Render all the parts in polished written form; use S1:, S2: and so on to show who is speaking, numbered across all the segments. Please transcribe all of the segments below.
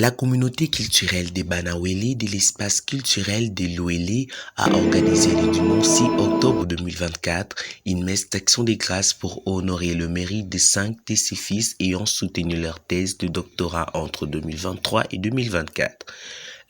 S1: La communauté culturelle des Banawele de l'espace culturel de l'Ouélé a organisé le dimanche 6 octobre 2024 une messe d'action de grâce pour honorer le mérite de 5 de ses fils ayant soutenu leur thèse de doctorat entre 2023 et 2024.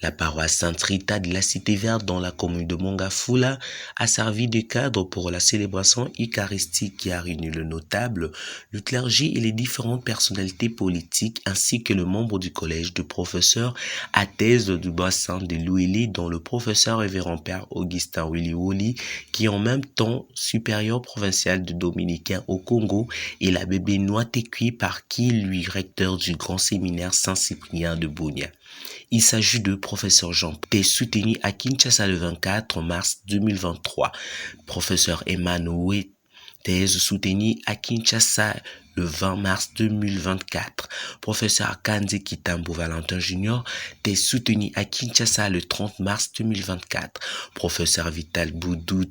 S1: La paroisse Sainte-Rita de la Cité Verte dans la commune de Mongafula a servi de cadre pour la célébration eucharistique qui a réuni le notable, le clergé et les différentes personnalités politiques ainsi que le membre du collège de professeurs à thèse du bassin de l'Ouélé dont le professeur révérend père Augustin Willy qui est en même temps supérieur provincial de Dominicains au Congo et l'abbé Benoît Tekui par qui lui recteur du grand séminaire Saint-Cyprien de Bunia. Il s'agit de professeur Jean P. soutenu à Kinshasa le 24 mars 2023. Professeur Emmanuel thèse soutenue à Kinshasa le 20 mars 2024. Professeur Kanzi Kitambo Valentin Junior thèse soutenue à Kinshasa le 30 mars 2024. Professeur Vital Boudou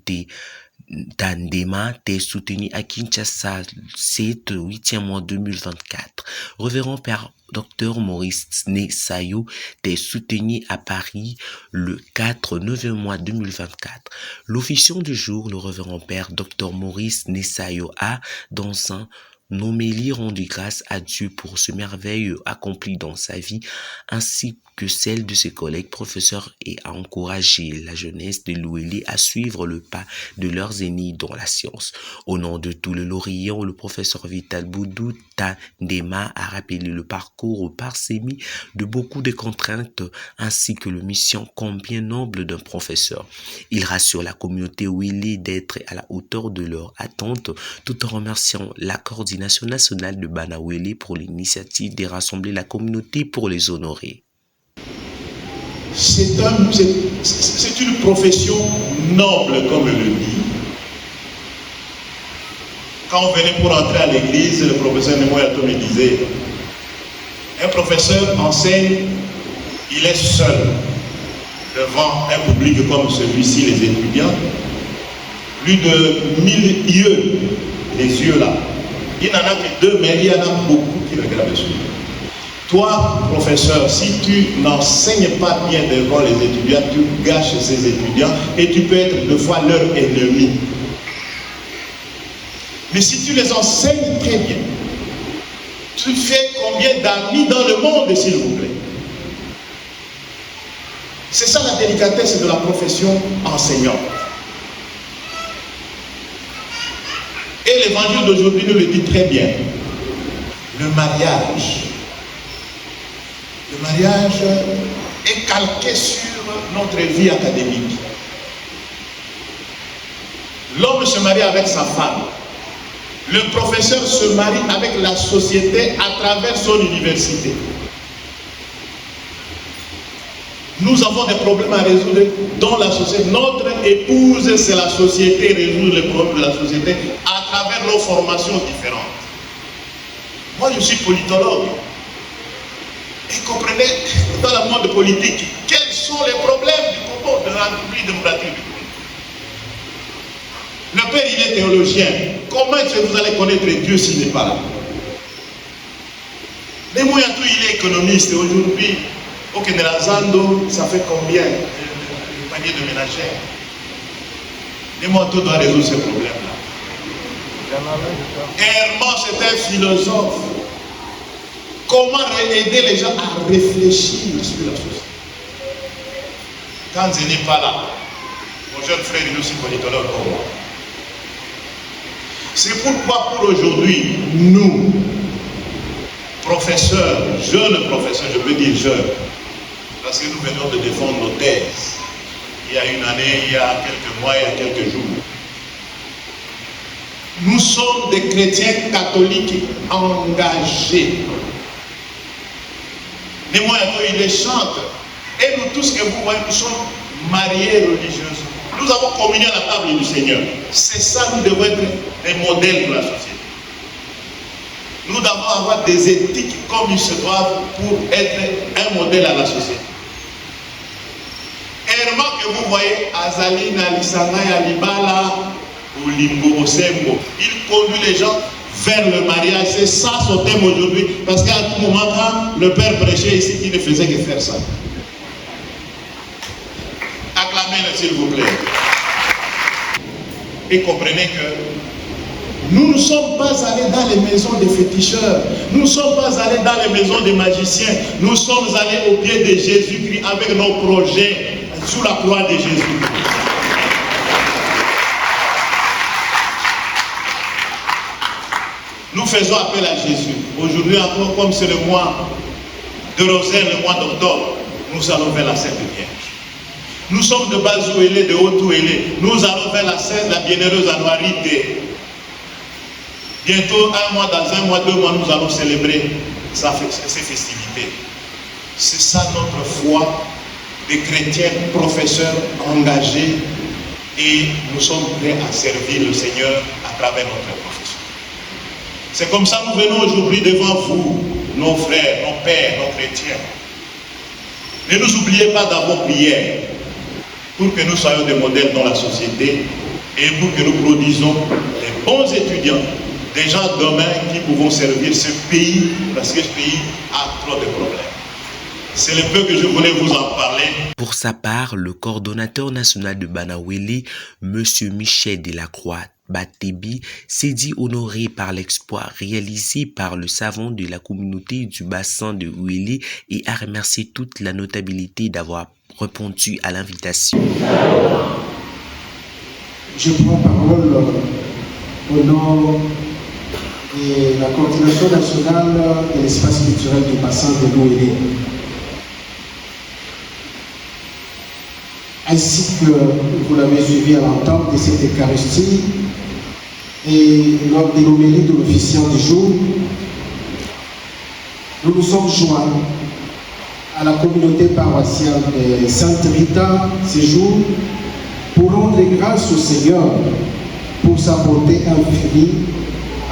S1: Tandema thèse soutenue à Kinshasa 7-8e mois 2024. Révérend Père Dr Maurice Nessayo thèse soutenue à Paris le 4-9e mois 2024. L'officiant du jour, le révérend Père Dr Maurice Nessayo a, dans un homélie rendu grâce à Dieu pour ce merveille accompli dans sa vie, ainsi que celle de ses collègues professeurs et a encouragé la jeunesse de l'Ouélé à suivre le pas de leurs aînés dans la science. Au nom de tout le Lorient, le professeur Vital Boudou Tandema a rappelé le parcours parsemé de beaucoup de contraintes ainsi que la mission combien noble d'un professeur. Il rassure la communauté Ouélé d'être à la hauteur de leurs attentes tout en remerciant la coordination nationale de Banawele pour l'initiative de rassembler la communauté pour les honorer.
S2: C'est une profession noble, comme le dit. Quand on venait pour entrer à l'église, le professeur Nemoyato me disait, un professeur enseigne, il est seul devant un public comme celui-ci, les étudiants, plus de 1000 yeux, les yeux là. Il n'en a que 2, mais il y en a beaucoup qui regardent dessus. Toi, professeur, si tu n'enseignes pas bien devant les étudiants, tu gâches ces étudiants et tu peux être deux fois leur ennemi. Mais si tu les enseignes très bien, tu fais combien d'amis dans le monde, s'il vous plaît? C'est ça la délicatesse de la profession enseignante. Et l'évangile d'aujourd'hui nous le dit très bien. Le mariage est calqué sur notre vie académique. L'homme se marie avec sa femme. Le professeur se marie avec la société à travers son université. Nous avons des problèmes à résoudre dans la société. Notre épouse, c'est la société, résoudre les problèmes de la société à travers nos formations différentes. Moi, je suis politologue. Et comprenez, dans le monde politique, quels sont les problèmes du Congo, de la République démocratique du Congo? Le père, il est théologien. Comment est-ce que vous allez connaître Dieu s'il n'est pas là? Nemoyato, il est économiste. Aujourd'hui, au Kenerazando, ça fait combien le panier de ménagères? Nemoyato doit résoudre ces problèmes-là. Herman, c'est un philosophe. Comment aider les gens à réfléchir sur la société? Quand il n'est pas là, mon jeune frère est aussi politologue comme moi. C'est pourquoi pour aujourd'hui, nous, professeurs, jeunes professeurs, je peux dire jeunes, parce que nous venons de défendre nos thèses. Il y a une année, il y a quelques mois, il y a quelques jours. Nous sommes des chrétiens catholiques engagés. Les moyens, il les chante. Et nous tous que vous voyez, nous sommes mariés religieusement. Nous avons communié à la table du Seigneur. C'est ça, nous devons être des modèles pour la société. Nous devons avoir des éthiques comme ils se doivent pour être un modèle à la société. Herman que vous voyez, Azali, Nalisanga, Yalibala, ou Limbo, Osembo, il conduit les gens vers le mariage. C'est ça son thème aujourd'hui. Parce qu'à tout moment, quand le Père prêchait ici, il ne faisait que faire ça. Acclamez-le s'il vous plaît. Et comprenez que nous ne sommes pas allés dans les maisons des féticheurs. Nous ne sommes pas allés dans les maisons des magiciens. Nous sommes allés au pied de Jésus-Christ avec nos projets sous la croix de Jésus. Nous faisons appel à Jésus. Aujourd'hui encore, comme c'est le mois de Rosaire, le mois d'octobre, nous allons vers la Sainte Vierge. Nous sommes de Bazouélé, de Haut-Ouélé. Nous allons vers la bienheureuse Anouarité. Bientôt, dans un mois, 2 mois, nous allons célébrer ces festivités. C'est ça notre foi de chrétiens, professeurs engagés, et nous sommes prêts à servir le Seigneur à travers notre profession. C'est comme ça que nous venons aujourd'hui devant vous, nos frères, nos pères, nos chrétiens. Ne nous oubliez pas d'avoir prié pour que nous soyons des modèles dans la société et pour que nous produisons des bons étudiants, des gens demain qui pourront servir ce pays, parce que ce pays a trop de problèmes. C'est le peu que je voulais vous en parler.
S1: Pour sa part, le coordonnateur national de Banawele, M. Michel Delacroix Batebi, s'est dit honoré par l'exploit réalisé par le savant de la communauté du bassin de Ouélé et a remercié toute la notabilité d'avoir répondu à l'invitation.
S3: Je prends parole au nom de la coordination nationale de l'espace culturel du bassin de l'Ouélé. Ainsi que vous l'avez suivi à l'entente de cette Eucharistie et lors de l'homélie de l'officiant du jour, nous nous sommes joints à la communauté paroissiale de Sainte Rita ce jour pour rendre grâce au Seigneur pour sa bonté infinie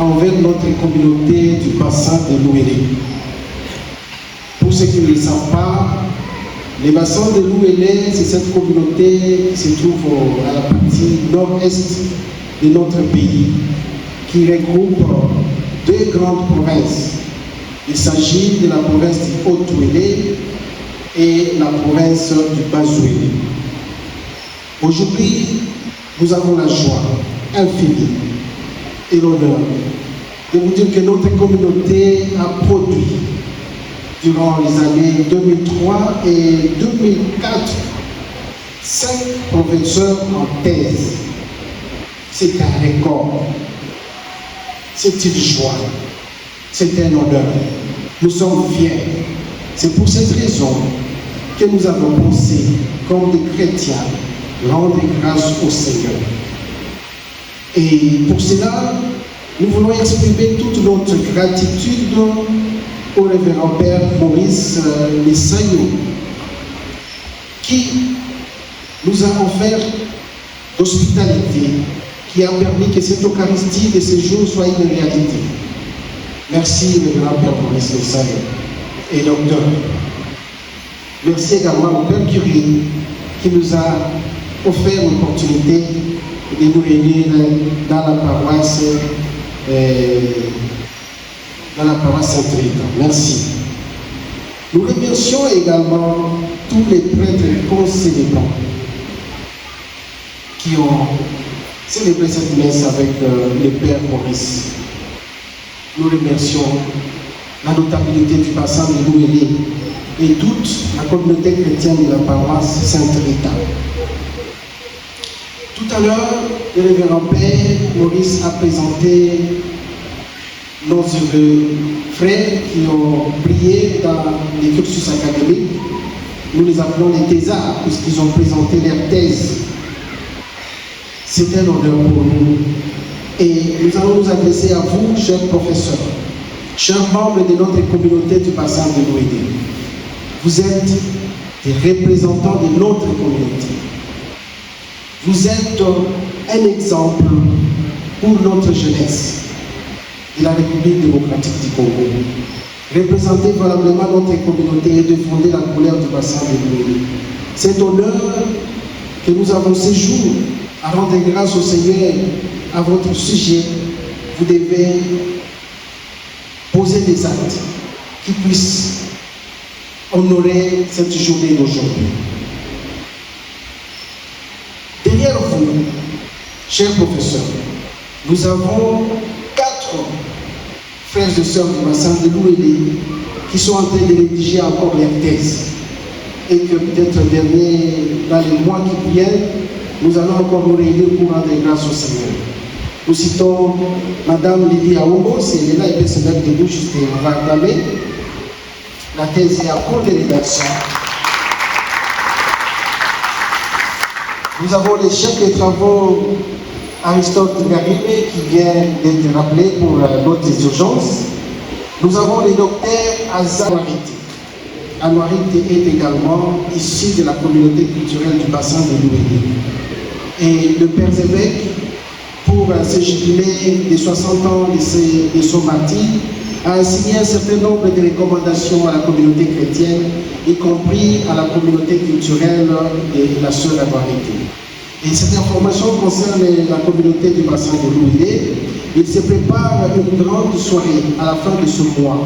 S3: envers notre communauté du bassin de l'Ouélé. Pour ceux qui ne le savent pas, les bassins de l'Ouélé, c'est cette communauté qui se trouve à la partie nord-est de notre pays, qui regroupe 2 grandes provinces. Il s'agit de la province du Haut-Ouélé et la province du Bas-Ouélé. Aujourd'hui, nous avons la joie infinie et l'honneur de vous dire que notre communauté a produit durant les années 2003 et 2004 5 professeurs en thèse. C'est un record. C'est une joie. C'est un honneur. Nous sommes fiers. C'est pour cette raison que nous avons pensé, comme des chrétiens, rendre grâce au Seigneur. Et pour cela, nous voulons exprimer toute notre gratitude au révérend Père Maurice Messaillot, qui nous a offert l'hospitalité, qui a permis que cette Eucharistie de ce jour soit une réalité. Merci, révérend Père Maurice Messaillot et docteur. Merci également au Père Curé, qui nous a offert l'opportunité de nous réunir dans la paroisse Sainte-Rita. Merci. Nous remercions également tous les prêtres concélébrants qui ont célébré cette messe avec le Père Maurice. Nous remercions la notabilité du bassin de l'Ouélé et toute la communauté chrétienne de la paroisse Sainte-Rita. Tout à l'heure, le révérend Père Maurice a présenté nos frères qui ont prié dans les cursus académiques. Nous les appelons les thésards, puisqu'ils ont présenté leur thèse. C'est un honneur pour nous. Et nous allons nous adresser à vous, chers professeurs, chers membres de notre communauté du bassin de l'Ouélé. Vous êtes des représentants de notre communauté. Vous êtes un exemple pour notre jeunesse de la République démocratique du Congo. Représentez valablement notre communauté et défendez la couleur du bassin de l'Ouélé. C'est honneur que nous avons ce jour à rendre grâce au Seigneur à votre sujet. vous devez poser des actes qui puissent honorer cette journée d'aujourd'hui. Derrière vous, chers professeurs, nous avons 4 frères et sœurs du bassin de l'Ouélé qui sont en train de rédiger encore leur thèse. Et que peut-être dans les mois qui viennent, nous allons encore nous réunir pour rendre grâce au Seigneur. Nous citons Madame Lydie Aoumbo, si elle est là, elle peut se mettre debout juste et on va acclamer. La thèse est en cours de rédaction. Nous avons les chefs des travaux Aristote Garibé qui vient d'être rappelé pour d'autres urgences. Nous avons le docteur Azar Anouarité. Anouarité est également issu de la communauté culturelle du bassin de l'Ouélé. Et le Père Zévèque, pour ce jubilé des 60 ans de son martyre, a signé un certain nombre de recommandations à la communauté chrétienne, y compris à la communauté culturelle de la sœur Anouarité. Et cette information concerne la communauté du bassin de l'Ouélé. Il se prépare une grande soirée à la fin de ce mois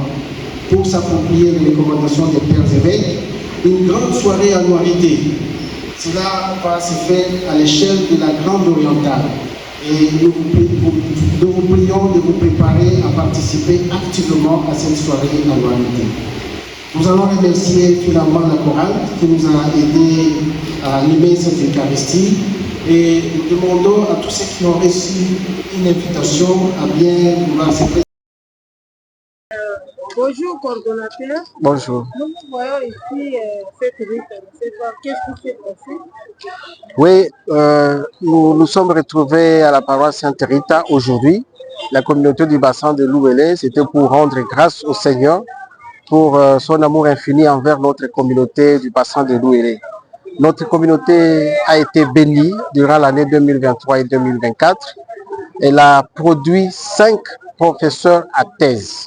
S3: pour s'approprier les recommandations des pères évêques, une grande soirée à Anouarité. Cela va se faire à l'échelle de la Grande Orientale. Et nous vous prions de vous préparer à participer activement à cette soirée à Anouarité. Nous allons remercier finalement la chorale qui nous a aidés à animer cette Eucharistie. Et nous demandons à tous ceux qui ont reçu une invitation à bien vouloir se présenter.
S4: Bonjour, coordonnateur.
S5: Bonjour.
S4: Nous voyons ici cette rite. Qu'est-ce qui s'est passé?
S5: Oui, nous nous sommes retrouvés à la paroisse Sainte-Rita aujourd'hui. La communauté du bassin de l'Ouélé, c'était pour rendre grâce au Seigneur pour son amour infini envers notre communauté du bassin de l'Ouélé. Notre communauté a été bénie durant l'année 2023 et 2024. Elle a produit 5 professeurs à thèse.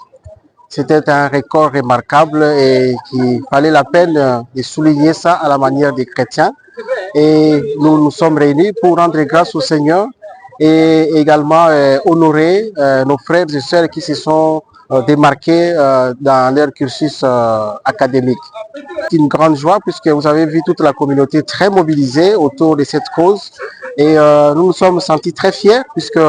S5: C'était un record remarquable et qu'il fallait la peine de souligner ça à la manière des chrétiens. Et nous nous sommes réunis pour rendre grâce au Seigneur et également honorer nos frères et sœurs qui se sont démarqués dans leur cursus académique. C'est une grande joie puisque vous avez vu toute la communauté très mobilisée autour de cette cause et nous nous sommes sentis très fiers puisque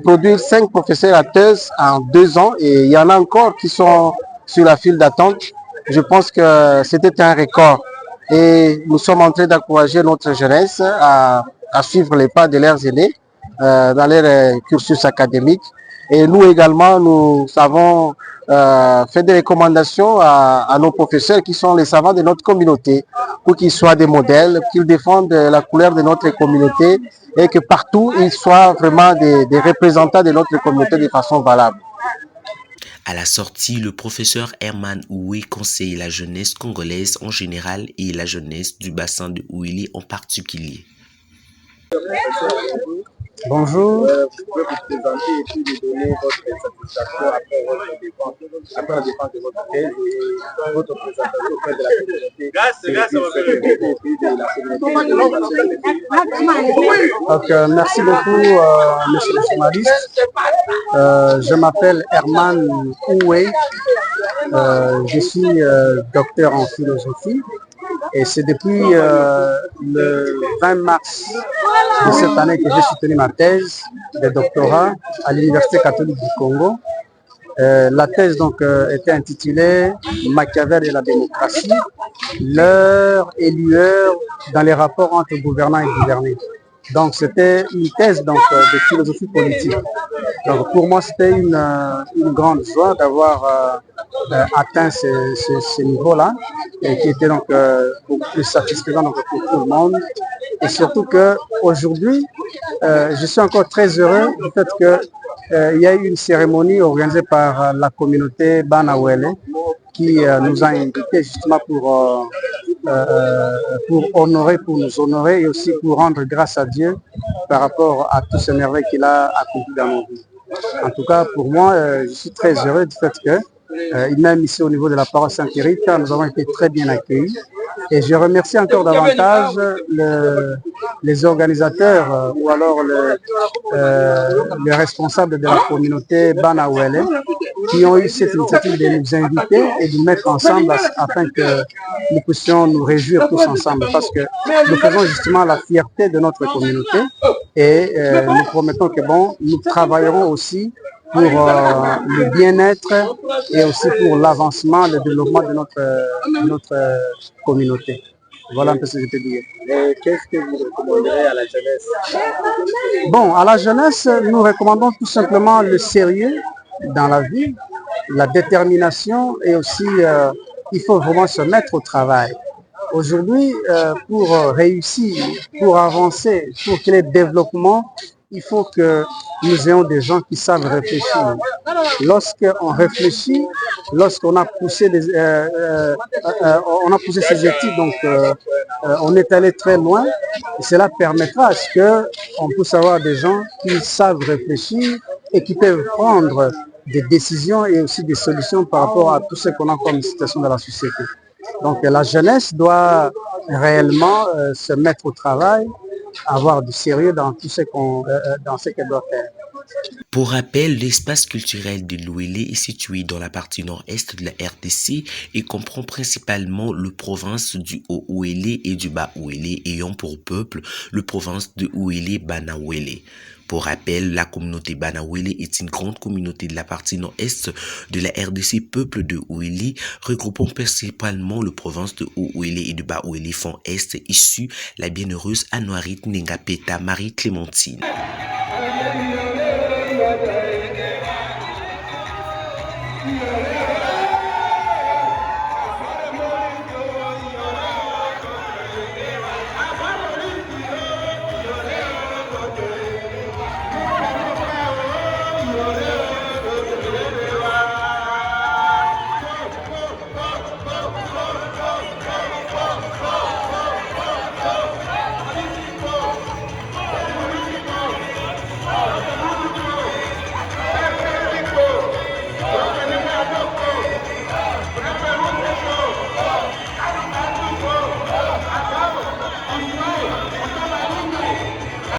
S5: produire 5 professeurs à thèse en 2 ans et il y en a encore qui sont sur la file d'attente. Je pense que c'était un record et nous sommes en train d'encourager notre jeunesse à suivre les pas de leurs aînés dans leur cursus académique. Et nous également, nous avons fait des recommandations à nos professeurs qui sont les savants de notre communauté pour qu'ils soient des modèles, qu'ils défendent la couleur de notre communauté et que partout ils soient vraiment des représentants de notre communauté de façon valable.
S1: À la sortie, le professeur Herman Oué conseille la jeunesse congolaise en général et la jeunesse du bassin de Ouélé en particulier.
S6: Bonjour. Vous pouvez vous présenter et puis nous donner votre satisfaction après la défense de votre thèse et votre présentation auprès de la communauté.
S5: Donc, merci beaucoup, monsieur le journaliste. Je m'appelle Herman Oué. Je suis docteur en philosophie. Et c'est depuis le 20 mars de cette année que j'ai soutenu ma thèse de doctorat à l'Université catholique du Congo. La thèse donc était intitulée Machiavel et la démocratie, l'heure et lueur dans les rapports entre gouvernants et gouvernés. Donc c'était une thèse donc, de philosophie politique. Donc pour moi c'était une grande joie d'avoir atteint ce niveau-là et qui était donc beaucoup plus satisfaisant donc, pour tout le monde. Et surtout qu'aujourd'hui, je suis encore très heureux du fait qu'il y a eu une cérémonie organisée par la communauté Banawele qui nous a invités justement pour nous honorer et aussi pour rendre grâce à Dieu par rapport à tous ces merveilles qu'il a accompli dans nos vies. En tout cas, pour moi, je suis très heureux du fait que même ici au niveau de la paroisse Sainte-Rita, nous avons été très bien accueillis. Et je remercie encore davantage
S7: les organisateurs ou alors les responsables de la communauté Banawele qui ont eu cette initiative de nous inviter et de nous mettre ensemble afin que nous puissions nous réjouir tous ensemble parce que nous faisons justement la fierté de notre communauté et nous promettons que nous travaillerons aussi pour le bien-être et aussi pour l'avancement, le développement de notre communauté. Voilà un peu ce que je peux dire.
S6: Et qu'est-ce que vous recommanderez à la jeunesse?
S7: Bon, à la jeunesse, nous recommandons tout simplement le sérieux dans la vie, la détermination et aussi il faut vraiment se mettre au travail. Aujourd'hui, pour réussir, pour avancer, pour qu'il y ait développement, il faut que nous ayons des gens qui savent réfléchir. Lorsqu'on réfléchit, lorsqu'on a poussé ces études, donc on est allé très loin, et cela permettra à ce qu'on puisse avoir des gens qui savent réfléchir et qui peuvent prendre des décisions et aussi des solutions par rapport à tout ce qu'on a comme situation dans la société. Donc la jeunesse doit réellement se mettre au travail, avoir du sérieux dans tout ce qu'elle doit faire.
S1: Pour rappel, l'espace culturel de l'Ouélé est situé dans la partie nord-est de la RDC et comprend principalement le province du Haut-Ouélé et du Bas-Ouélé ayant pour peuple le province de Ouélé-Banawele. Pour rappel, la communauté Banawele est une grande communauté de la partie nord-est de la RDC, peuple de Ouélé, regroupant principalement le province de Haut-Ouélé et de Bas-Ouélé, fond est, issu la bienheureuse Anouarit Nengapeta Marie-Clémentine.
S8: Yeah.